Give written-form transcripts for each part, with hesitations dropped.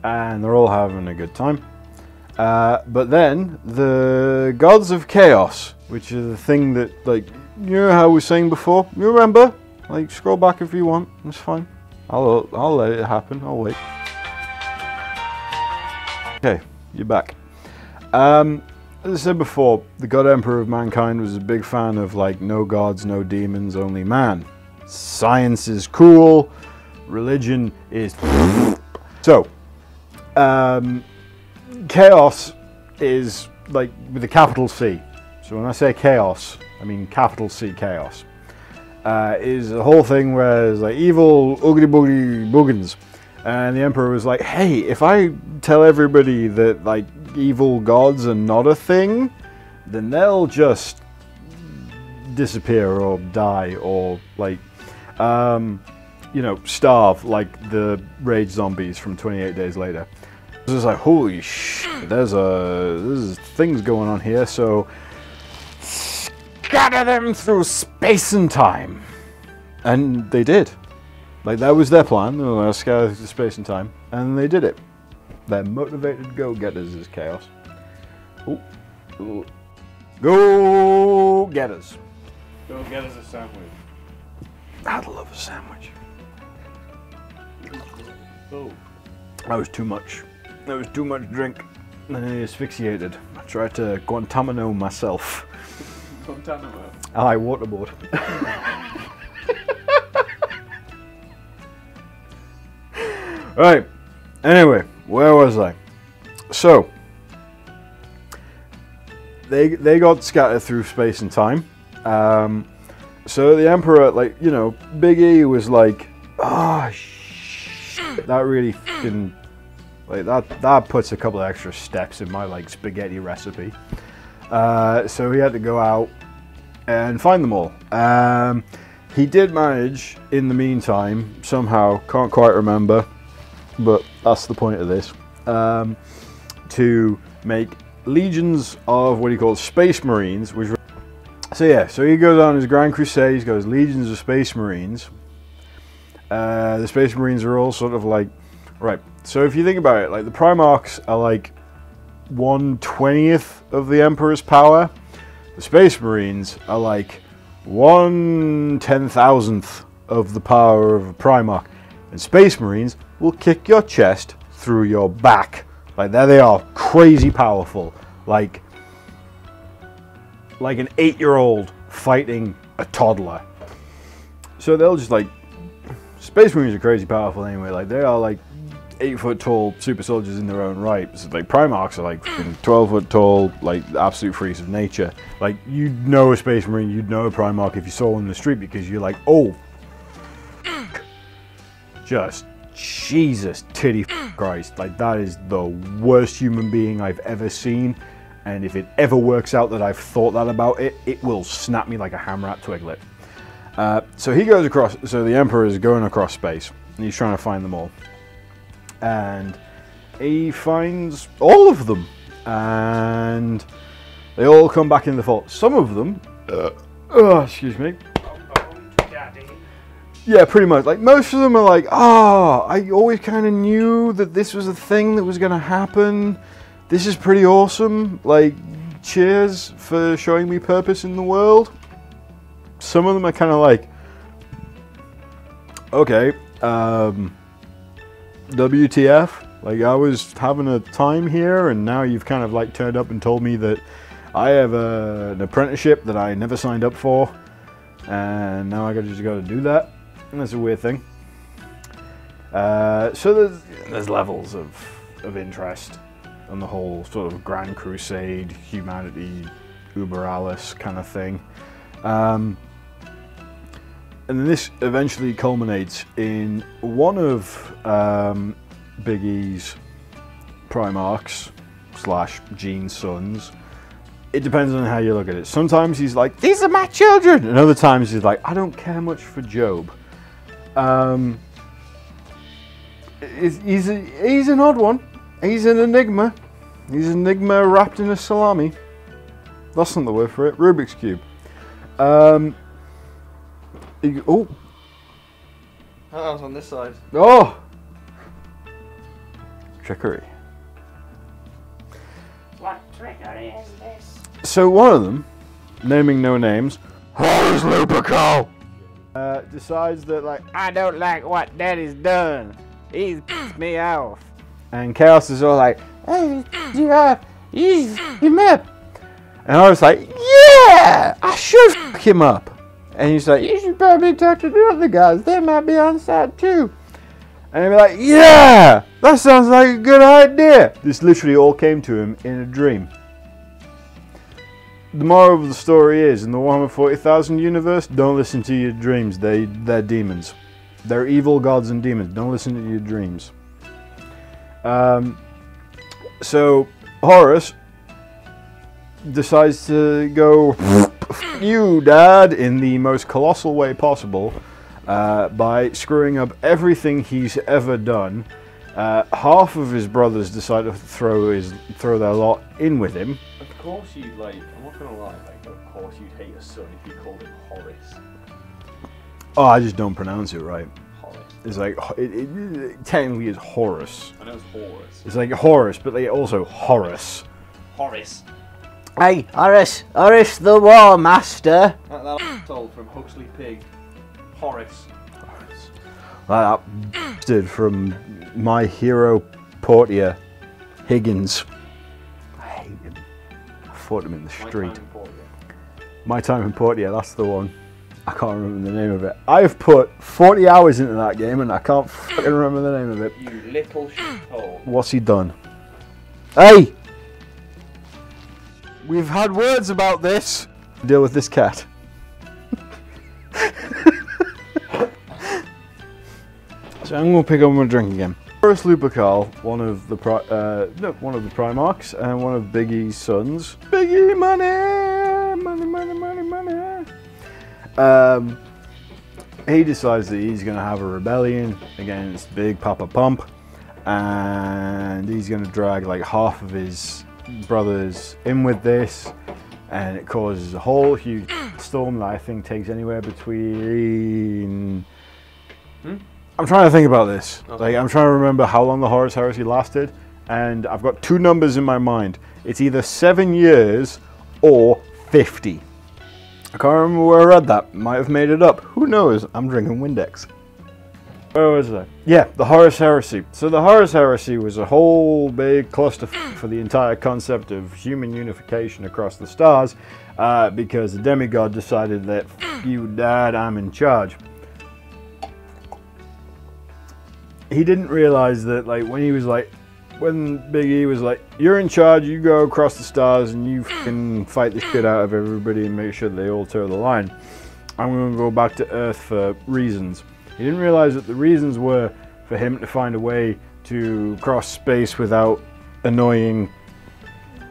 and they're all having a good time. But then the gods of chaos, which is the thing that, like, you know how we were saying before. You remember? Like, scroll back if you want. It's fine. I'll let it happen. I'll wait. Okay, you're back. As I said before, the God Emperor of Mankind was a big fan of, like, no gods, no demons, only man. Science is cool. Religion is... So, chaos is, like, with a capital C. So when I say chaos, I mean capital C chaos. Is a whole thing where it's like evil oogly boogly boogans. And the Emperor was like, hey, if I tell everybody that, like, evil gods are not a thing, then they'll just disappear or die or, like, you know, starve like the rage zombies from 28 Days Later. It was like, holy shit, there's things going on here, so scatter them through space and time. And they did. Like, that was their plan. They were going to scatter through space and time, and they did it. They're motivated go-getters is chaos. Ooh. Go-getters. Go-getters a sandwich. I'd love a sandwich. Oh. That was too much. That was too much drink. And I asphyxiated. I tried to Guantanamo myself. Guantanamo? Aye, waterboard. Right. Anyway, where was I? So, they got scattered through space and time. So the Emperor, like, you know, Big E was like, oh, shit, that really fucking, like, that puts a couple of extra steps in my, like, spaghetti recipe. So he had to go out and find them all. He did manage, in the meantime, somehow, can't quite remember, but that's the point of this, to make legions of what he calls Space Marines, which... So yeah, so he goes on his Grand Crusade, he's got his legions of Space Marines. The Space Marines are all sort of like... Right, so if you think about it, like, the Primarchs are like 1/20th of the Emperor's power. The Space Marines are like 1/10,000th of the power of a Primarch. And Space Marines will kick your chest through your back. Like, there they are, crazy powerful. Like an 8-year-old fighting a toddler. So they'll just, like... Space Marines are crazy powerful anyway. Like, they are like 8-foot tall super soldiers in their own right. So, like, Primarchs are like 12-foot tall, like, absolute freaks of nature. Like, you'd know a Space Marine, you'd know a Primarch if you saw one in the street, because you're like, oh, just Jesus titty Christ. Like, that is the worst human being I've ever seen. And if it ever works out that I've thought that about it, it will snap me like a hammer at Twiglet. So he goes across, so the Emperor is going across space, and he's trying to find them all. And he finds all of them, and they all come back in the fold. Some of them, excuse me. Yeah, pretty much. Like, most of them are like, oh, I always kind of knew that this was a thing that was going to happen. This is pretty awesome. Like, cheers for showing me purpose in the world. Some of them are kind of like, okay, WTF? Like, I was having a time here, and now you've kind of, like, turned up and told me that I have an apprenticeship that I never signed up for, and now I just got to do that. And that's a weird thing. So there's levels of interest on the whole sort of Grand Crusade, humanity, Uber Alice kind of thing. And then this eventually culminates in one of Big E's Primarchs / Gene's sons. It depends on how you look at it. Sometimes he's like, these are my children! And other times he's like, I don't care much for Job. He's an odd one. He's an enigma. He's an enigma wrapped in a salami. That's not the word for it. Rubik's Cube. Oh. That was on this side. Oh! trickery. What trickery is this? So one of them, naming no names, Horace Lupercal, decides that, like, I don't like what Daddy's done. He's pissed me off. and Chaos is all like, hey, you met. And I was like, yeah, I should fuck him up. And he's like, you should probably talk to the other guys. They might be on side too. And I'd be like, yeah, that sounds like a good idea. This literally all came to him in a dream. The moral of the story is, in the Warhammer 40,000 universe, don't listen to your dreams. They're demons. They're evil gods and demons. Don't listen to your dreams. So Horus decides to go, F you, Dad, in the most colossal way possible, by screwing up everything he's ever done. Half of his brothers decide to throw their lot in with him. Of course you'd like, I'm not gonna lie, like, of course you'd hate your son if you called him Horace. Oh, I just don't pronounce it right. Horace. It's like, it technically is Horus. I know it's Horace. It's like Horus, but like also Horace. Horace. Hey, Horace the War Master. That told from Huxley Pig. Horace. Like that bastard from My Hero Portia, Higgins. I hate him. I fought him in the street. My Time in Portia, that's the one. I can't remember the name of it. I've put 40 hours into that game and I can't fucking remember the name of it. You little shithole. What's he done? Hey! We've had words about this. Deal with this cat. So I'm going to pick up my drink again. Horace Lupercal, one of the Primarchs and one of Biggie's sons. Biggie money, money, money, money, money. He decides that he's going to have a rebellion against Big Papa Pump, and he's going to drag like half of his brothers in with this, and it causes a whole huge storm that I think takes anywhere between. I'm trying to think about this. Okay. Like, I'm trying to remember how long the Horus Heresy lasted, and I've got two numbers in my mind. It's either 7 years or 50. I can't remember where I read that. Might have made it up. Who knows? I'm drinking Windex. Where was I? Yeah, the Horus Heresy. So the Horus Heresy was a whole big cluster for the entire concept of human unification across the stars, because the demigod decided that, F you, Dad, I'm in charge. He didn't realize that, like, when Big E was like, you're in charge, you go across the stars and you fucking fight the shit out of everybody and make sure they all toe the line. I'm going to go back to Earth for reasons. He didn't realize that the reasons were for him to find a way to cross space without annoying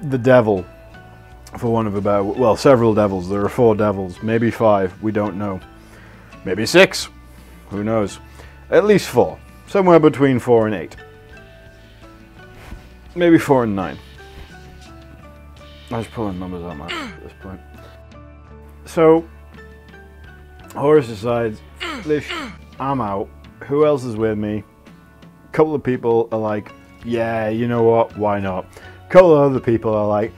the devil, for one of about, well, several devils. There are 4 devils, maybe 5, we don't know. Maybe 6, who knows. At least 4. Somewhere between 4 and 8. Maybe 4 and 9. I'm just pulling numbers out my ass at this point. So, Horus decides, this I'm out. Who else is with me? A couple of people are like, yeah, you know what, why not? A couple of other people are like,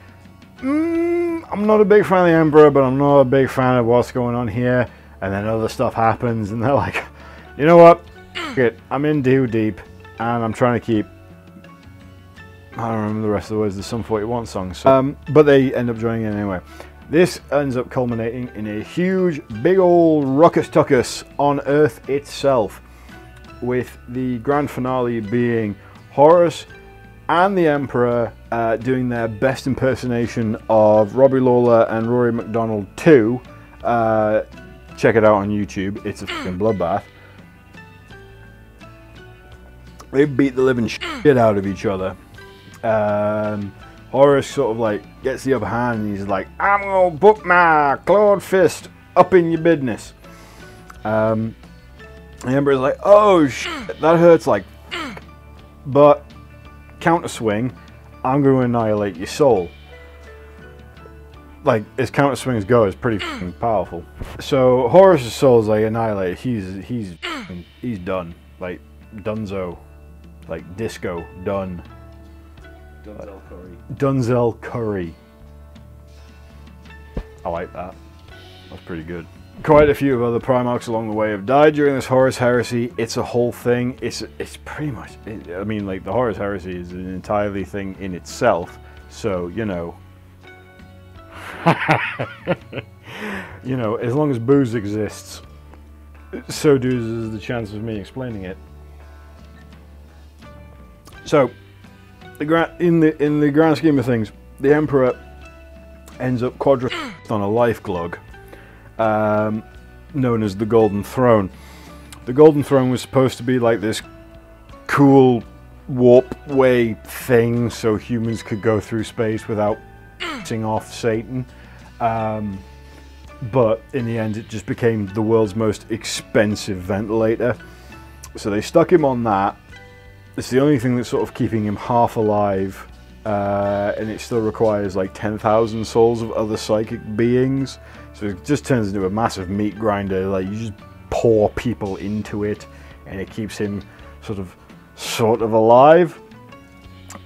I'm not a big fan of the Emperor, but I'm not a big fan of what's going on here. And then other stuff happens, and they're like, you know what? I'm in too deep, and I'm trying to keep. I don't remember the rest of the words. There's some 41 songs, so, but they end up joining in anyway. This ends up culminating in a huge, big old ruckus tuckus on Earth itself, with the grand finale being Horus and the Emperor doing their best impersonation of Robbie Lawler and Rory McDonald 2. Check it out on YouTube. It's a fucking bloodbath. They beat the living shit out of each other. Horus sort of like gets the upper hand and he's like, I'm gonna put my clawed fist up in your business. The Emperor's like, oh shit, that hurts like f***. But counter swing, I'm gonna annihilate your soul. Like, as counter swings go, it's pretty f***ing powerful. So Horus's soul is like annihilated. He's done. Like, dunzo. like disco, done. Dunzel curry. Dunzel curry. I like that. That's pretty good. Quite a few of other Primarchs along the way have died during this Horus Heresy. It's a whole thing. It's pretty much. I mean, like the Horus Heresy is an entirely thing in itself. So you know, you know, as long as booze exists, so does the chance of me explaining it. So, in the grand scheme of things, the Emperor ends up quadruped on a life glug, known as the Golden Throne. The Golden Throne was supposed to be like this cool warp way thing, so humans could go through space without pissing off Satan. But in the end, it just became the world's most expensive ventilator. So they stuck him on that. It's the only thing that's sort of keeping him half alive, and it still requires like 10,000 souls of other psychic beings. So it just turns into a massive meat grinder. Like you just pour people into it, and it keeps him sort of alive.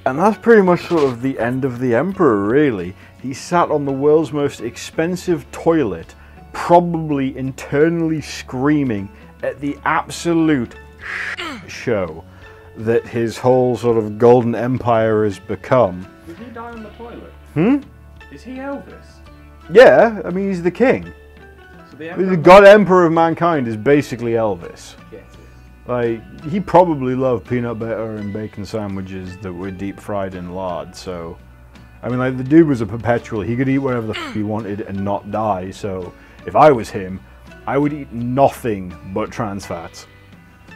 And that's pretty much sort of the end of the Emperor, really. He sat on the world's most expensive toilet, probably internally screaming at the absolute show that his whole sort of golden empire has become. Did he die on the toilet? Hmm? Is he Elvis? Yeah, I mean he's the king. So the God Emperor of mankind is basically Elvis. Get it. Like, he probably loved peanut butter and bacon sandwiches that were deep fried in lard, so... I mean, like, the dude was a perpetual. He could eat whatever the f he wanted and not die, so... If I was him, I would eat nothing but trans fats.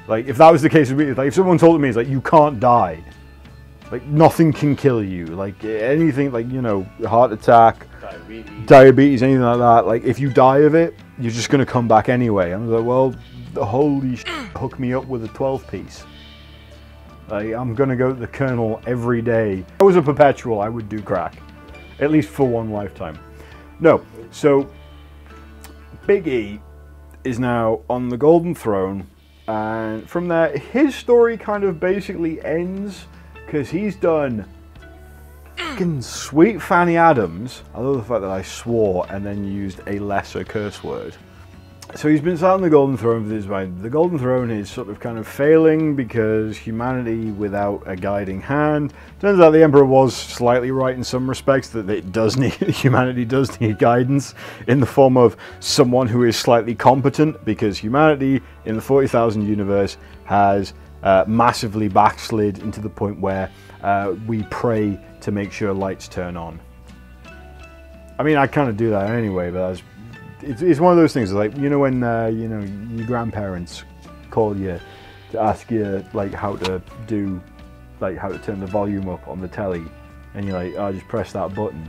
Like, if that was the case with me, like, if someone told me, it's like, you can't die. Like, nothing can kill you. Like, anything, like, you know, heart attack, diabetes, anything like that. Like, if you die of it, you're just going to come back anyway. I'm like, well, holy shit, hook me up with a 12-piece. Like, I'm going to go to the Colonel every day. If I was a perpetual, I would do crack. At least for one lifetime. No, so, Big E is now on the Golden Throne. And from there, his story kind of basically ends because he's done fucking sweet Fanny Adams. I love the fact that I swore and then used a lesser curse word. So he's been sat on the Golden Throne for this mind. The Golden Throne is sort of kind of failing because humanity without a guiding hand. Turns out the Emperor was slightly right in some respects, that it does need, humanity does need guidance in the form of someone who is slightly competent, because humanity in the 40,000 universe has massively backslid into the point where we pray to make sure lights turn on. I mean, I kind of do that anyway, but it's one of those things, like, you know, when you know, your grandparents call you to ask you like how to do, like how to turn the volume up on the telly, and you're like, oh, just press that button.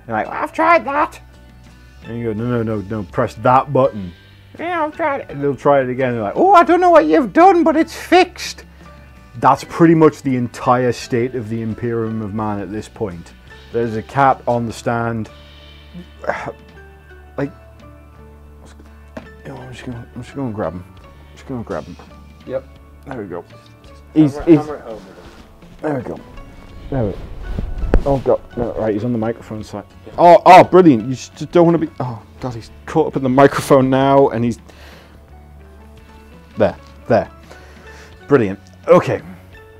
You're like, I've tried that. And you go, no, press that button. Yeah, I've tried it. And they'll try it again. They're like, oh, I don't know what you've done, but it's fixed. That's pretty much the entire state of the Imperium of Man at this point. There's a cat on the stand. Like, I'm just gonna grab him. Just gonna grab him. Yep. There we go. Hammer it home with him. There we go. There we go. Oh god. No, right, he's on the microphone side. Yeah. Oh, brilliant. You just don't want to be. Oh god, he's caught up in the microphone now, and he's there. Brilliant. Okay.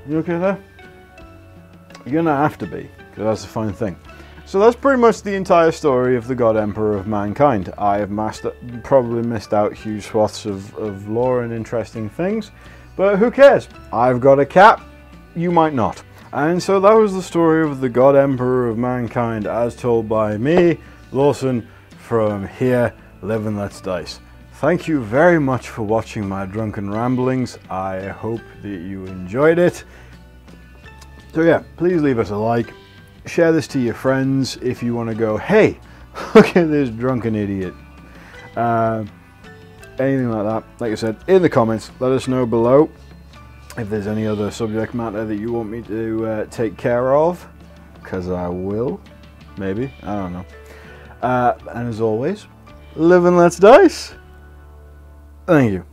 You okay there? You're gonna have to be, because that's the fine thing. So that's pretty much the entire story of the God Emperor of mankind. I have probably missed out huge swaths of lore and interesting things, but who cares? I've got a cat, you might not. And so that was the story of the God Emperor of mankind, as told by me, Lawson, from here, Live and Let's Dice. Thank you very much for watching my drunken ramblings. I hope that you enjoyed it. So yeah, please leave us a like. Share this to your friends if you want to go, hey, look at this drunken idiot. Anything like that. Like I said, in the comments, let us know below if there's any other subject matter that you want me to take care of, because I will. Maybe. I don't know. And as always, live and let's dice. Thank you.